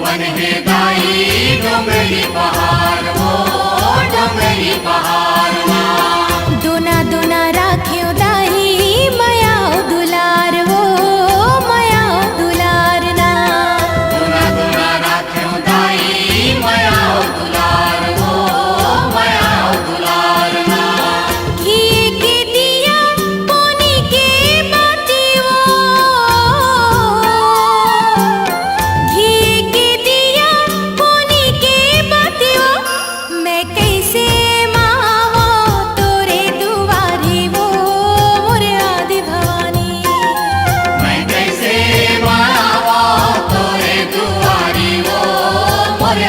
मन है दाई डोंगरी पहाड़ वो डोंगरी पहाड़ ना दोना दोना राख्यो दाई मया दुलार वो मया दुलार ना दोना दोना राख्यो दाई मया दुलार वो मया दुलार ना घी के दिया पानी के बाती वो घी के दिया पानी के बाती वो मैं कैसे मावो तोरे दुआरी वो मोरे आदि भवानी मैं कैसे मावा तोरे दुआरी वो मोरे